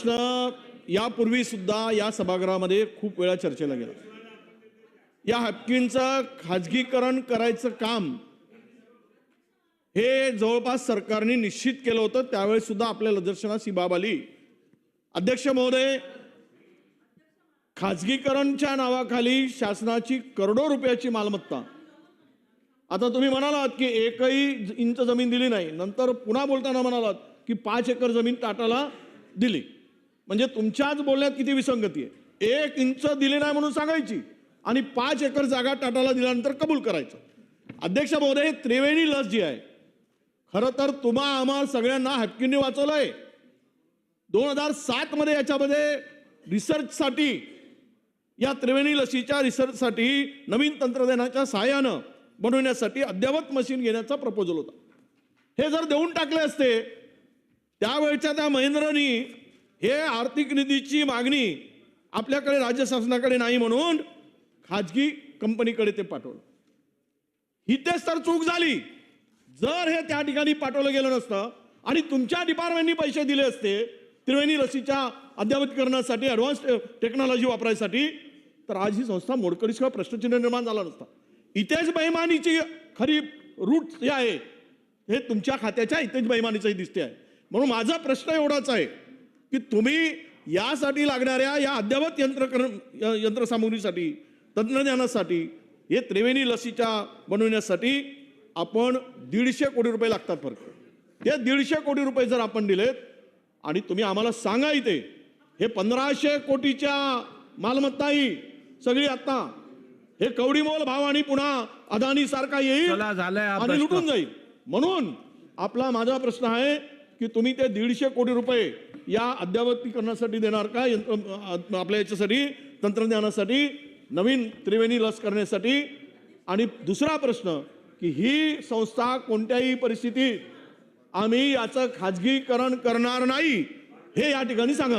प्रश्न यापूर्वी सुद्धा या सभागृहामध्ये खूप वेळा चर्चेला गेला। या हॅपकिनचं खाजगीकरण करायचं काम हे जवळपास सरकारने निश्चित केलं होतं। त्यावेळेस सुद्धा आपल्या निदर्शनास ही बाब आली। अध्यक्ष महोदय, खाजगीकरणच्या नावाखाली शासनाची करोडो रुपयाची मालमत्ता, आता तुम्ही म्हणालात की एकही इंच जमीन दिली नाही, नंतर पुन्हा बोलताना म्हणालात की 5 एकर जमीन टाटाला दिली, म्हणजे तुमच्याच बोलण्यात किती विसंगती आहे। 1 इंच दिली नाही म्हणून सांगायची आणि 5 एकर जागा टाटाला दिल्यानंतर कबूल करायचं। अध्यक्ष महोदय, त्रिवेणी लस जी आहे, खरं तर तुम्हा आम्हा सगळ्यांना हॅपकिनने वाचवलंय। 2007 मध्ये याच्यामध्ये रिसर्चसाठी, या त्रिवेणी लसीच्या रिसर्चसाठी नवीन तंत्रज्ञानाच्या सहाय्यानं बनवण्यासाठी अद्ययावत मशीन घेण्याचा प्रपोजल होता। हे जर देऊन टाकले असते, त्यावेळच्या त्या महेंद्रनी हे आर्थिक निधीची मागणी आपल्याकडे राज्य शासनाकडे नाही म्हणून खाजगी कंपनीकडे ते पाठवलं। इथेच तर चूक झाली। जर हे त्या ठिकाणी पाठवलं गेलं नसतं आणि तुमच्या डिपार्टमेंटनी पैसे दिले असते त्रिवेणी लसीच्या अद्ययावतीकरणासाठी, ॲडव्हान्स टेक्नॉलॉजी वापरायसाठी, तर आज ही संस्था मोडकळीशिवाय प्रश्नचिन्ह निर्माण झाला नसता। इथेच बेईमानीची खरी रूट जे आहे हे तुमच्या खात्याच्या इथेच बेईमानीचंही दिसते आहे। म्हणून माझा प्रश्न एवढाच आहे की तुम्ही यासाठी लागणाऱ्या या अद्ययावत यंत्रसामुग्रीसाठी, तंत्रज्ञानासाठी, हे त्रिवेणी लसीच्या बनवण्यासाठी आपण 150 कोटी रुपये लागतात फक्त। ते 150 कोटी रुपये जर आपण दिलेत आणि तुम्ही आम्हाला सांगा, इथे हे 1500 कोटीच्या मालमत्ताही सगळी आता हे कवडीमोल भाव आणि पुन्हा अदानी सारखा येईल आणि लुटून जाईल। म्हणून माझा प्रश्न आहे की तुम्ही ते 150 कोटी रुपये या अद्ययावतीकरणासाठी देणार का, आपल्या याच्यासाठी, तंत्रज्ञानासाठी, नवीन त्रिवेणी लस करण्यासाठी? आणि दुसरा प्रश्न की ही संस्था कोणत्याही परिस्थितीत आम्ही याचं खाजगीकरण करणार नाही, हे या ठिकाणी सांगा।